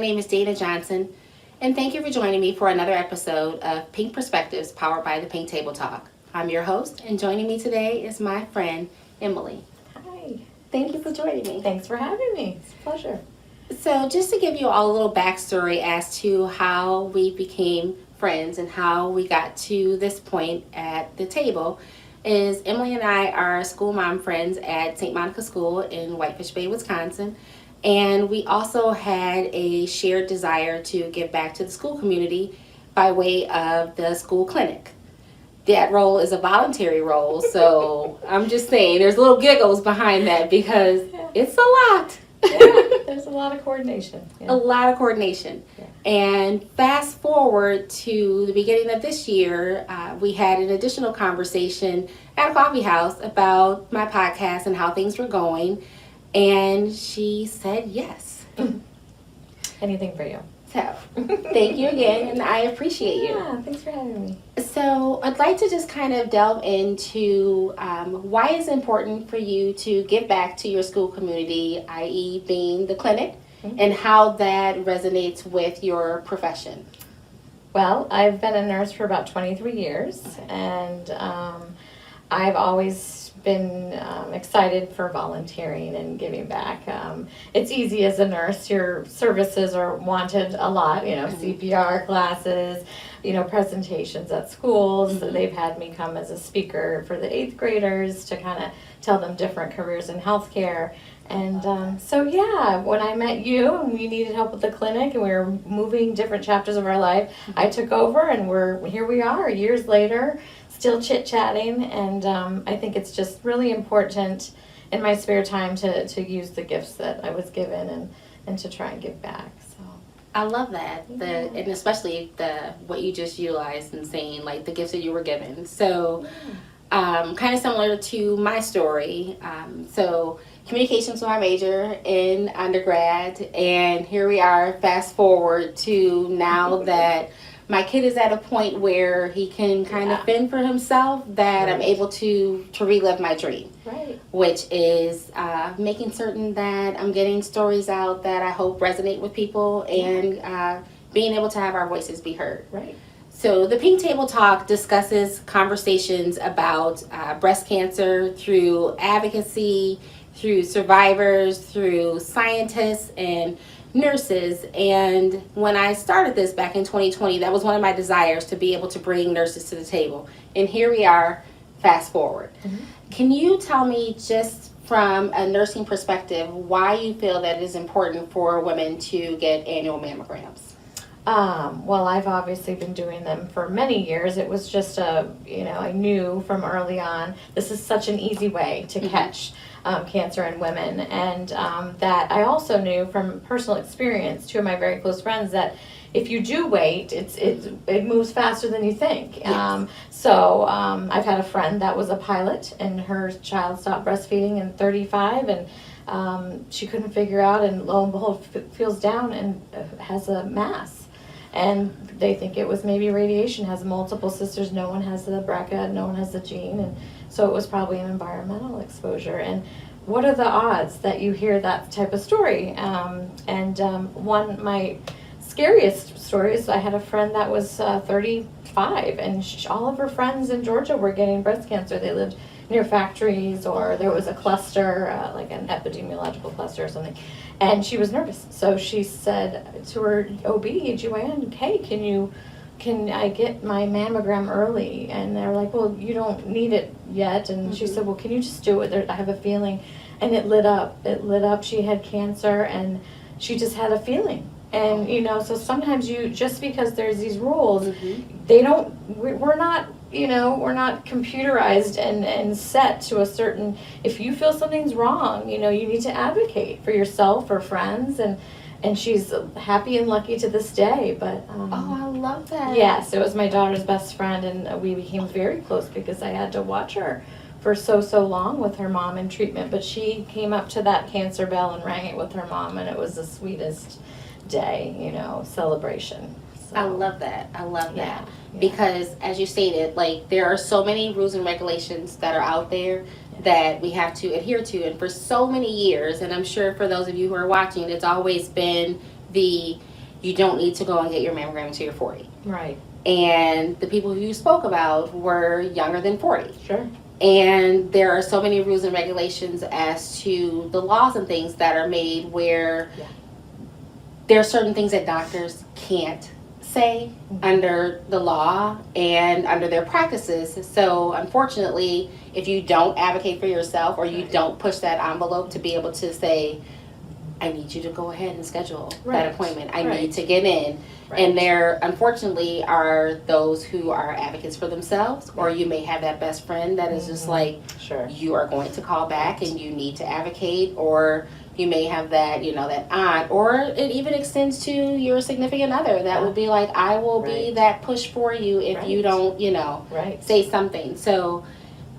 name is Dana Johnson, and thank you for joining me for another episode of Pink Perspectives powered by the Pink Table Talk. I'm your host, and joining me today is my friend, Emily. Hi. Thank you for joining me. Thanks for having me. It's a pleasure. So, just to give you all a little backstory as to how we became friends and how we got to this point at the table, is Emily and I are school mom friends at St. Monica School in Whitefish Bay, Wisconsin. And we also had a shared desire to give back to the school community by way of the school clinic. That role is a voluntary role, so I'm just saying there's little giggles behind that because it's a lot. Yeah, there's a lot of coordination. A lot of coordination. Yeah. And fast forward to the beginning of this year, we had an additional conversation at a coffee house about my podcast and how things were going. And she said yes. Anything for you. So, thank you again, and I appreciate you. Yeah, thanks for having me. So, I'd like to just kind of delve into why it's important for you to give back to your school community, i.e. being the clinic, and how that resonates with your profession. Well, I've been a nurse for about 23 years, and I've always been excited for volunteering and giving back. It's easy as a nurse. Your services are wanted a lot, CPR classes, presentations at schools. They've had me come as a speaker for the 8th graders to kind of tell them different careers in healthcare. And when I met you and we needed help with the clinic and we were moving different chapters of our life, I took over and here we are years later, still chit-chatting. And I think it's just really important in my spare time to use the gifts that I was given and to try and give back. So I love that, and especially what you just utilized in saying, like, the gifts that you were given. So kind of similar to my story. So communications was my major in undergrad, and here we are, fast forward to now that my kid is at a point where he can kind of fend for himself, that I'm able to relive my dream. Right. Which is making certain that I'm getting stories out that I hope resonate with people and being able to have our voices be heard. Right. So the Pink Table Talk discusses conversations about breast cancer through advocacy, through survivors, through scientists and nurses. And when I started this back in 2020, that was one of my desires, to be able to bring nurses to the table. And here we are, fast forward. Can you tell me, just from a nursing perspective, why you feel that it is important for women to get annual mammograms? Well, I've obviously been doing them for many years. It was just I knew from early on, this is such an easy way to catch cancer in women. And that I also knew from personal experience, 2 of my very close friends, that if you do wait, it moves faster than you think. Yes. I've had a friend that was a pilot, and her child stopped breastfeeding in 35, and she couldn't figure out, and lo and behold, feels down and has a mass. And they think it was maybe radiation, has multiple sisters, no one has the BRCA, no one has the gene, and so it was probably an environmental exposure. And what are the odds that you hear that type of story? My scariest story is I had a friend that was 35, and all of her friends in Georgia were getting breast cancer. They lived near factories, or there was a cluster, like an epidemiological cluster or something. And she was nervous. So she said to her OB/GYN, hey, can I get my mammogram early? And they're like, well, you don't need it yet. And she said, well, can you just do it? I have a feeling. And it lit up. She had cancer, and she just had a feeling. And, so sometimes just because there's these rules, we're not computerized and set to a certain, if you feel something's wrong, you need to advocate for yourself or friends. And she's happy and lucky to this day. But I love that. Yes, it was my daughter's best friend, and we became very close because I had to watch her for so long with her mom in treatment. But she came up to that cancer bell and rang it with her mom, and it was the sweetest day, celebration. So, I love that. Yeah. Because, as you stated, like, there are so many rules and regulations that are out there that we have to adhere to. And for so many years, and I'm sure for those of you who are watching, it's always been the you don't need to go and get your mammogram until you're 40. Right. And the people who you spoke about were younger than 40. Sure. And there are so many rules and regulations as to the laws and things that are made where there are certain things that doctors can't say under the law and under their practices. So unfortunately, if you don't advocate for yourself or you don't push that envelope to be able to say, I need you to go ahead and schedule that appointment. I need to get in. And there, unfortunately, are those who are advocates for themselves, or you may have that best friend that is just like, you are going to call back and you need to advocate, or you may have that, that aunt, or it even extends to your significant other that would be like, I will be that push for you if you don't, say something. So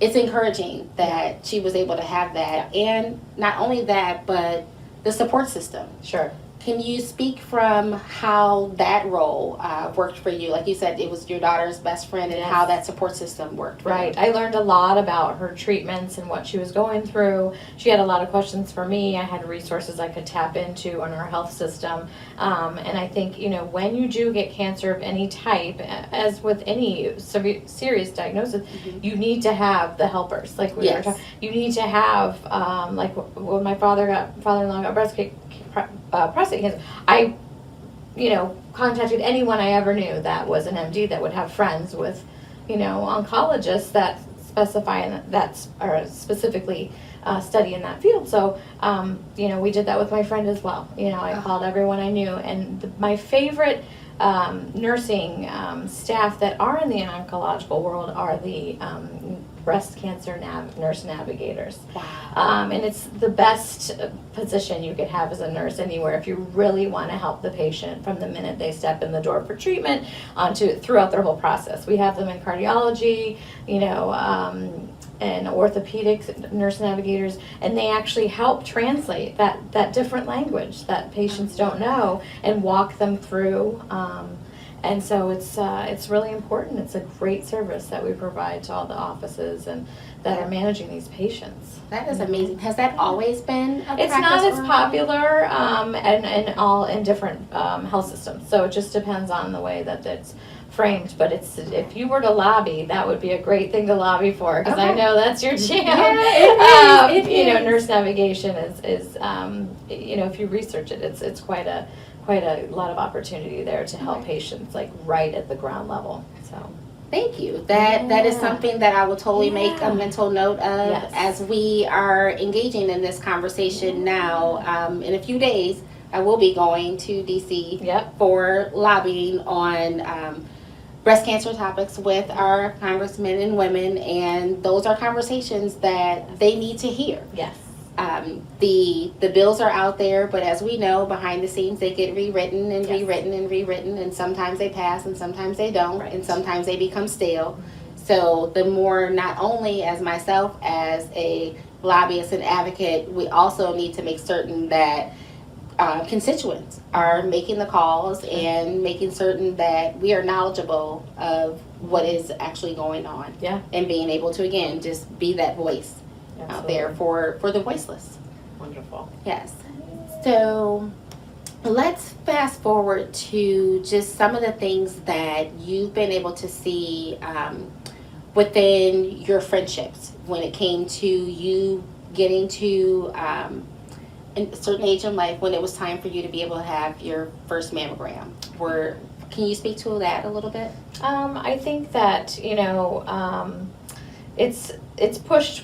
it's encouraging that she was able to have that. And not only that, but the support system. Sure. Can you speak from how that role worked for you? Like you said, it was your daughter's best friend, and how that support system worked for you. I learned a lot about her treatments and what she was going through. She had a lot of questions for me. I had resources I could tap into on our health system. And I think, when you do get cancer of any type, as with any serious diagnosis, you need to have the helpers. Like we were talking, you need to have, like when my father-in-law got prostate cancer, I, contacted anyone I ever knew that was an MD that would have friends with, oncologists that specify and that are specifically study in that field. So, we did that with my friend as well. I called everyone I knew, and my favorite nursing staff that are in the oncological world are the breast cancer nurse navigators. Wow. And it's the best position you could have as a nurse anywhere if you really want to help the patient from the minute they step in the door for treatment throughout their whole process. We have them in cardiology, and orthopedics, nurse navigators, and they actually help translate that different language that patients don't know and walk them through. And so it's really important. It's a great service that we provide to all the offices and that are managing these patients. That is amazing. Has that always been a It's not as popular and all in different health systems. So it just depends on the way that it's framed. But if you were to lobby, that would be a great thing to lobby for, because I know that's your jam. Yeah, it is. Nurse navigation is if you research it, it's quite a lot of opportunity there to help patients right at the ground level. So thank you. That is something that I will totally make a mental note of as we are engaging in this conversation now. In a few days, I will be going to DC for lobbying on breast cancer topics with our congressmen and women, and those are conversations that they need to hear. Yes. The bills are out there, but as we know, behind the scenes they get rewritten and rewritten and rewritten, and sometimes they pass and sometimes they don't, and sometimes they become stale. So the more, not only as myself as a lobbyist and advocate, we also need to make certain that constituents are making the calls and making certain that we are knowledgeable of what is actually going on, and being able to, again, just be that voice out there for the voiceless. Wonderful. Yes. So let's fast forward to just some of the things that you've been able to see within your friendships when it came to you getting to a certain age in life when it was time for you to be able to have your first mammogram. Can you speak to that a little bit? I think that it's pushed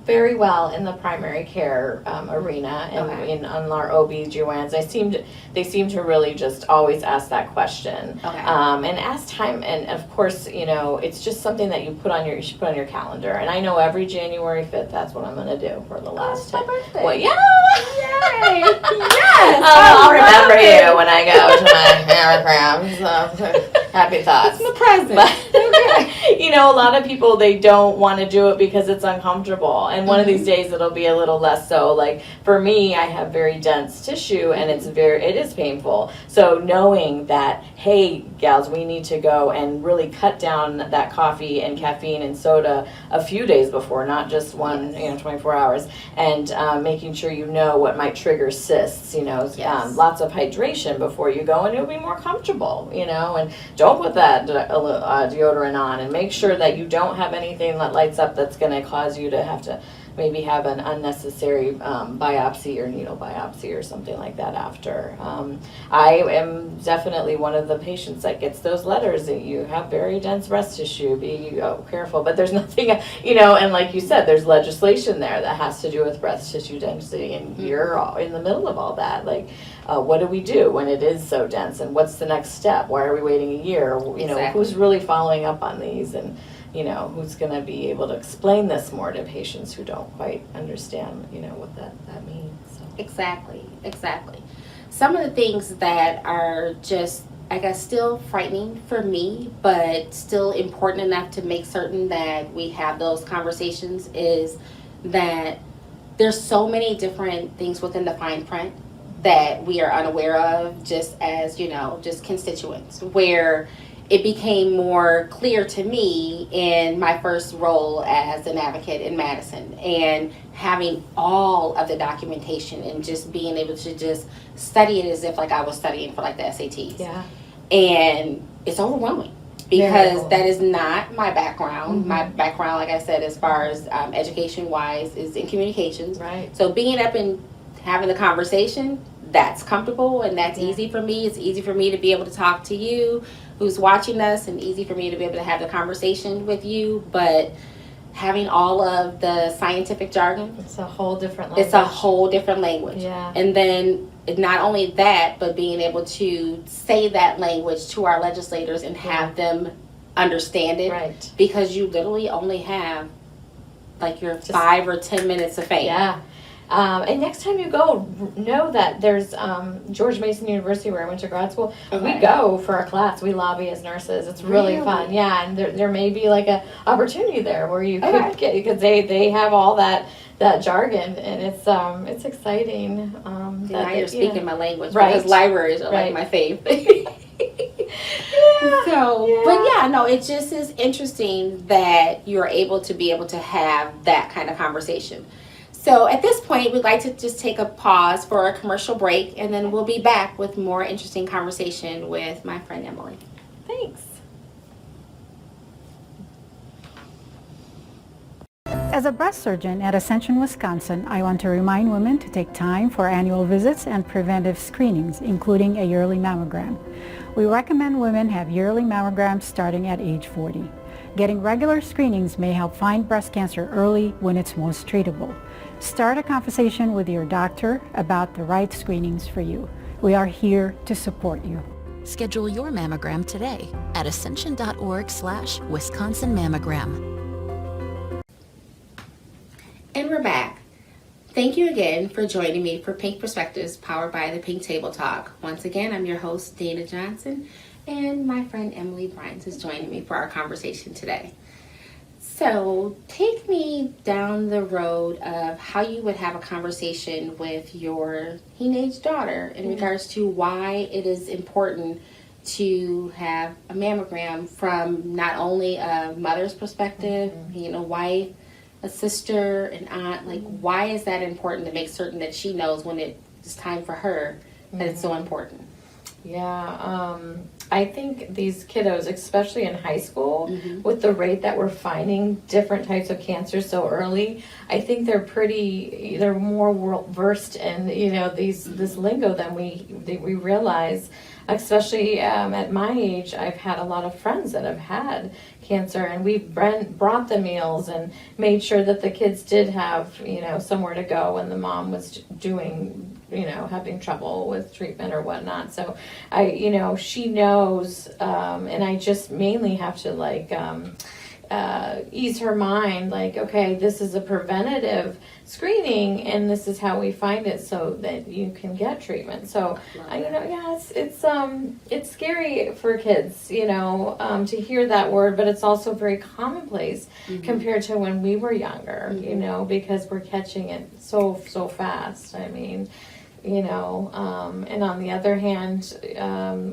very well in the primary care arena and in on our OB/GYNs. They seem to really just always ask that question. And as time, and of course, it's just something that you should put on your calendar. And I know every January 5th, that's what I'm going to do for the last time. Well, Yay! Yes! I'll remember you when I go to my mammogram. So happy thoughts. It's the present. But, you know, a lot of people, they don't want to do it because it's uncomfortable. And one of these days it'll be a little less so. Like for me, I have very dense tissue and it is painful. So knowing that, hey, gals, we need to go and really cut down that coffee and caffeine and soda a few days before, not just 24 hours, and making sure you know what might trigger cysts, lots of hydration before you go, and it'll be more comfortable, and don't put that deodorant on, and make sure that you don't have anything that lights up that's going to cause you to have to maybe have an unnecessary biopsy or needle biopsy or something like that after. I am definitely one of the patients that gets those letters that you have very dense breast tissue, be careful. But there's nothing, and like you said, there's legislation there that has to do with breast tissue density, and you're in the middle of all that. Like, what do we do when it is so dense, and what's the next step? Why are we waiting a year? Exactly. Who's really following up on these, and who's going to be able to explain this more to patients who don't quite understand, what that means. So. Exactly. Some of the things that are just, I guess, still frightening for me, but still important enough to make certain that we have those conversations is that there's so many different things within the fine print that we are unaware of just as, just constituents, where it became more clear to me in my first role as an advocate in Madison, and having all of the documentation and just being able to just study it as if like I was studying for like the SATs. Yeah. And it's overwhelming because that is not my background. Mm-hmm. My background, like I said, as far as education wise, is in communications. Right. So being up and having the conversation, that's comfortable and that's easy for me. It's easy for me to be able to talk to you who's watching us, and easy for me to be able to have the conversation with you. But having all of the scientific jargon, it's a whole different language. Yeah. And then not only that, but being able to say that language to our legislators and have them understand it. Right. Because you literally only have like your 5 or 10 minutes of fame. Yeah. And next time you go, know that there's George Mason University, where I went to grad school. Okay. We go for a class. We lobby as nurses. It's really fun. Yeah, and there may be like a opportunity there where you could get, because they have all that jargon, and it's exciting. Now you're speaking my language, right? Because libraries are like my fave. But it just is interesting that you're able to have that kind of conversation. So at this point, we'd like to just take a pause for a commercial break, and then we'll be back with more interesting conversation with my friend Emily. Thanks. As a breast surgeon at Ascension, Wisconsin, I want to remind women to take time for annual visits and preventive screenings, including a yearly mammogram. We recommend women have yearly mammograms starting at age 40. Getting regular screenings may help find breast cancer early when it's most treatable. Start a conversation with your doctor about the right screenings for you. We are here to support you. Schedule your mammogram today at ascension.org/Wisconsin Mammogram. And we're back. Thank you again for joining me for Pink Perspectives, powered by the Pink Table Talk. Once again, I'm your host, Dana Johnson, and my friend Emily Byrnes is joining me for our conversation today. So take me down the road of how you would have a conversation with your teenage daughter in regards to why it is important to have a mammogram from not only a mother's perspective, wife, a sister, an aunt. Like, why is that important to make certain that she knows when it's time for her that it's so important? Yeah, I think these kiddos, especially in high school, with the rate that we're finding different types of cancer so early, I think they're more versed in, this lingo than we realize. Especially at my age, I've had a lot of friends that have had cancer, and we've brought the meals and made sure that the kids did have, somewhere to go when the mom was doing, having trouble with treatment or whatnot. So she knows, and I just mainly have to ease her mind, like, okay, this is a preventative screening, and this is how we find it, so that you can get treatment. So, it's scary for kids, to hear that word, but it's also very commonplace compared to when we were younger, because we're catching it so fast. I mean, and on the other hand,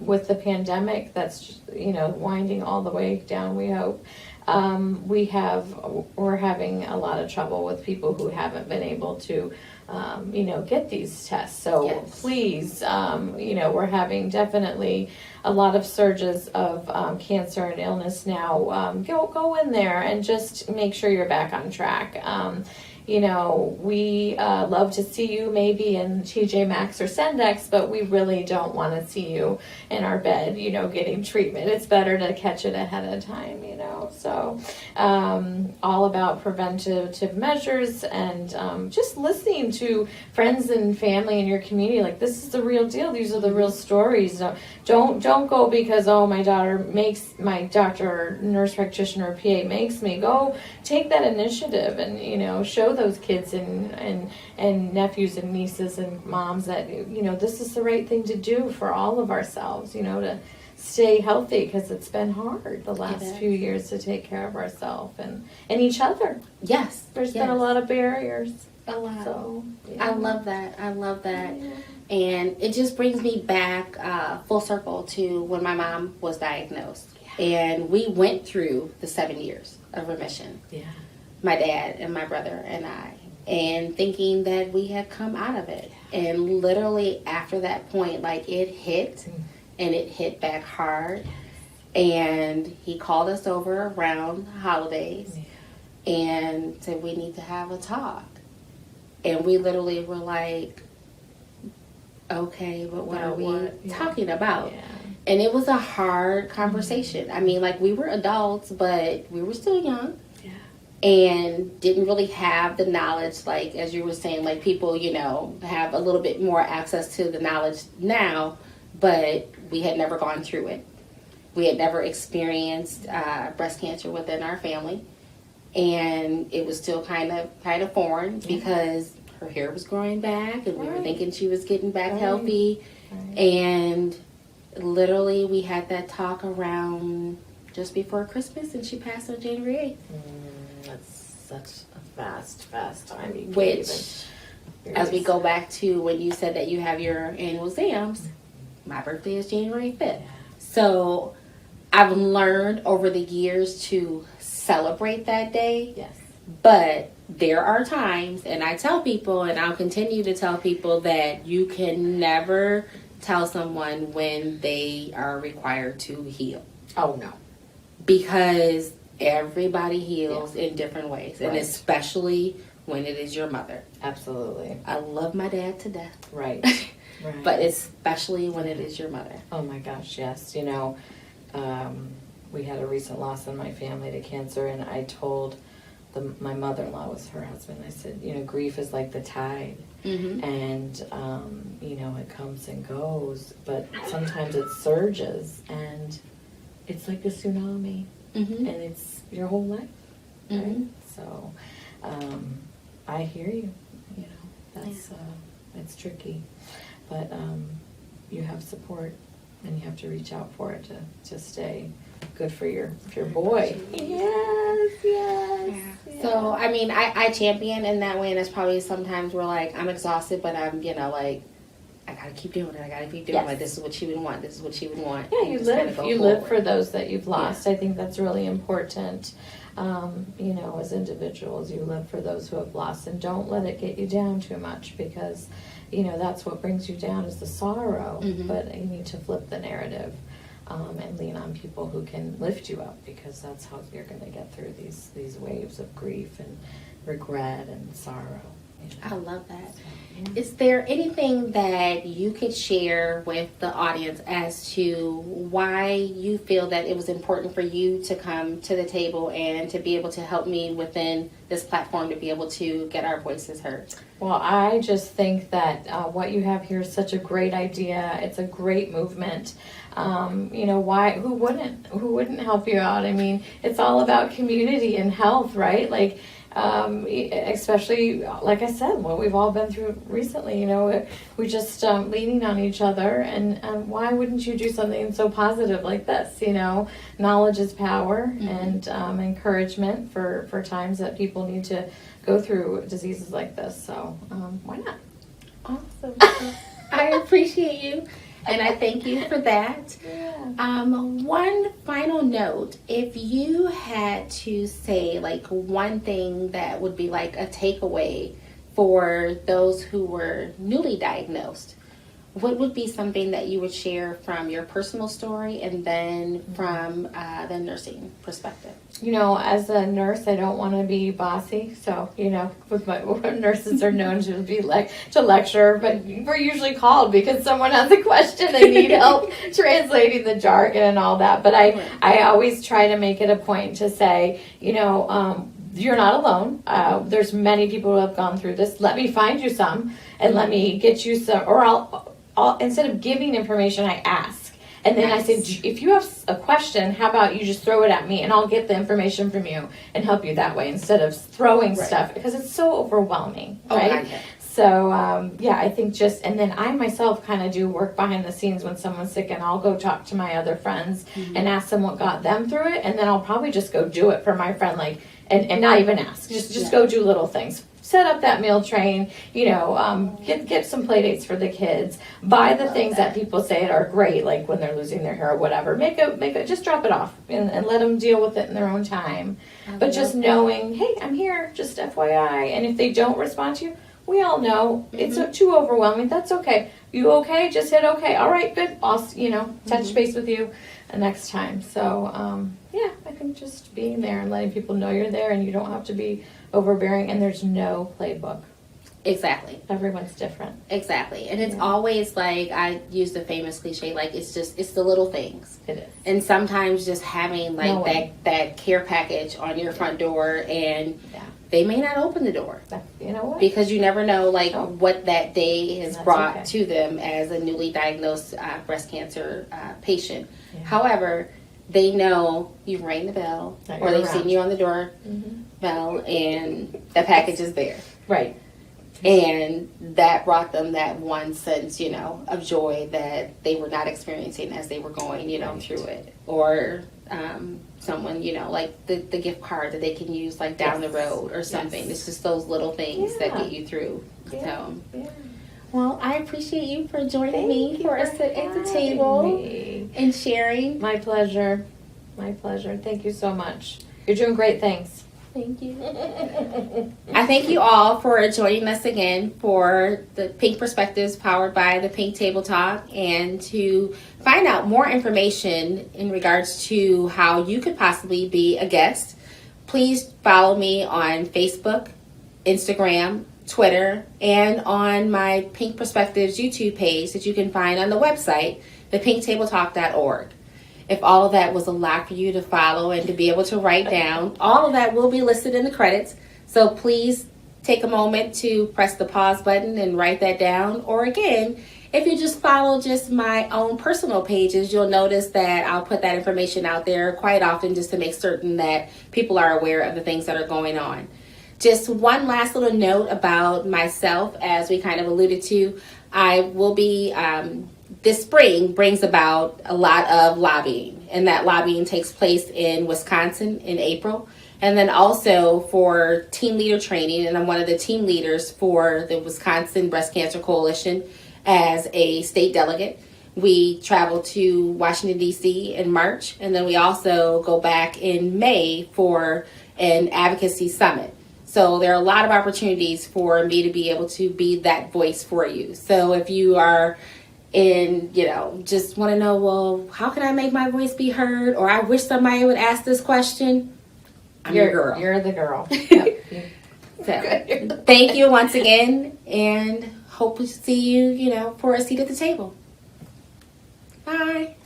with the pandemic that's winding all the way down, we hope, we're having a lot of trouble with people who haven't been able to get these tests. So yes. Please, we're having definitely a lot of surges of cancer and illness now. Go in there and just make sure you're back on track. We love to see you maybe in TJ Maxx or Sendex, but we really don't want to see you in our bed, getting treatment. It's better to catch it ahead of time, So all about preventative measures and just listening to friends and family in your community. Like, this is the real deal. These are the real stories. Don't go because, my doctor, nurse practitioner, or PA makes me. Go take that initiative and, show those kids and nephews and nieces and moms that, this is the right thing to do for all of ourselves, to stay healthy, because it's been hard the last few years to take care of ourselves and each other. Yes. There's been a lot of barriers. A lot. So, I love that. Yeah. And it just brings me back full circle to when my mom was diagnosed. Yeah. And we went through the 7 years of remission. Yeah. My dad and my brother and I, and thinking that we had come out of it. And literally after that point, like, it hit, and it hit back hard. And he called us over around holidays and said, we need to have a talk. And we literally were like, okay, but what are we talking about? Yeah. And it was a hard conversation. I mean, like, we were adults, but we were still young. And didn't really have the knowledge, like, as you were saying, like, people, have a little bit more access to the knowledge now, but we had never gone through it. We had never experienced breast cancer within our family, and it was still kind of foreign because her hair was growing back, and we were thinking she was getting back healthy, and literally we had that talk around just before Christmas, and she passed on January 8th. That's such a fast time. Which, as we go back to when you said that you have your annual exams, my birthday is January 5th. So I've learned over the years to celebrate that day. Yes. But there are times, and I tell people, and I'll continue to tell people, that you can never tell someone when they are required to heal. Oh, no. Because everybody heals in different ways, and especially when it is your mother. Absolutely. I love my dad to death. Right. But especially when it is your mother. Oh my gosh, yes. We had a recent loss in my family to cancer, and I told my mother-in-law, was her husband, I said, grief is like the tide. And, it comes and goes, but sometimes it surges, and it's like a tsunami. And it's your whole life, right? So, I hear you. That's it's tricky, but you have support, and you have to reach out for it to stay good for your boy. Yes. So I mean, I champion in that way, and it's probably sometimes we're like, I'm exhausted, but I'm like, I gotta keep doing it. I gotta keep doing it. Like, this is what she would want. This is what she would want. Yeah, you live for those that you've lost. I think that's really important. As individuals, you live for those who have lost, and don't let it get you down too much, because, that's what brings you down is the sorrow. But you need to flip the narrative and lean on people who can lift you up, because that's how you're going to get through these waves of grief and regret and sorrow. I love that. Is there anything that you could share with the audience as to why you feel that it was important for you to come to the table and to be able to help me within this platform to be able to get our voices heard? Well, I just think that what you have here is such a great idea. It's a great movement. Who wouldn't help you out? I mean, it's all about community and health, right? Like, especially, like I said, what we've all been through recently, we just leaning on each other, and why wouldn't you do something so positive like this? Knowledge is power, and encouragement for times that people need to go through diseases like this. So why not? Awesome. I appreciate you, and I thank you for that. Yeah. One final note, if you had to say like one thing that would be like a takeaway for those who were newly diagnosed, what would be something that you would share from your personal story and then from the nursing perspective? As a nurse, I don't want to be bossy. So, with nurses are known to be to lecture, but we're usually called because someone has a question. They need help translating the jargon and all that. But I always try to make it a point to say, you're not alone. There's many people who have gone through this. Let me find you some, and let me get you some, or I'll instead of giving information, I ask. And then I say, if you have a question, how about you just throw it at me and I'll get the information from you and help you that way instead of throwing stuff, because it's so overwhelming, right? So, I think and then I myself kind of do work behind the scenes when someone's sick, and I'll go talk to my other friends and ask them what got them through it, and then I'll probably just go do it for my friend, and not even ask, just go do little things. Set up that meal train, get some play dates for the kids, buy the things that people say are great, like when they're losing their hair or whatever, just drop it off and let them deal with it in their own time. But just knowing, hey, I'm here, just FYI. And if they don't respond to you, we all know it's too overwhelming. That's okay. You okay? Just hit okay. All right, good. I'll, touch base with you next time. So, I think just being there and letting people know you're there, and you don't have to be overbearing, and there's no playbook. Exactly. Everyone's different. Exactly. And it's always like, I use the famous cliche, like it's the little things. It is. And sometimes just having that care package on your front door, and they may not open the door. You know what? Because you never know what that day has brought to them as a newly diagnosed breast cancer patient. Yeah. However, they know you've rang the bell, or they've seen you on the door bell, and the package is there. Right. And that brought them that one sense, of joy that they were not experiencing as they were going, through it. Or someone, like the gift card that they can use like down the road or something. Yes. It's just those little things that get you through. Yeah. So, well, I appreciate you for joining me for a sit at the table and sharing. My pleasure. My pleasure. Thank you so much. You're doing great things. Thank you. I thank you all for joining us again for the Pink Perspectives powered by the Pink Table Talk. And to find out more information in regards to how you could possibly be a guest, please follow me on Facebook, Instagram, Twitter, and on my Pink Perspectives YouTube page that you can find on the website, thepinktabletalk.org. If all of that was a lot for you to follow and to be able to write down, all of that will be listed in the credits. So please take a moment to press the pause button and write that down. Or again, if you just follow just my own personal pages, you'll notice that I'll put that information out there quite often just to make certain that people are aware of the things that are going on. Just one last little note about myself, as we kind of alluded to, I will be... this spring brings about a lot of lobbying, and that lobbying takes place in Wisconsin in April. And then also for team leader training, and I'm one of the team leaders for the Wisconsin Breast Cancer Coalition as a state delegate. We travel to Washington, D.C. in March, and then we also go back in May for an advocacy summit. So there are a lot of opportunities for me to be able to be that voice for you. So if you are just want to know, well, how can I make my voice be heard? Or I wish somebody would ask this question. I'm your girl. You're the girl. Yep. So, thank you once again, and hope to see you, for a seat at the table. Bye.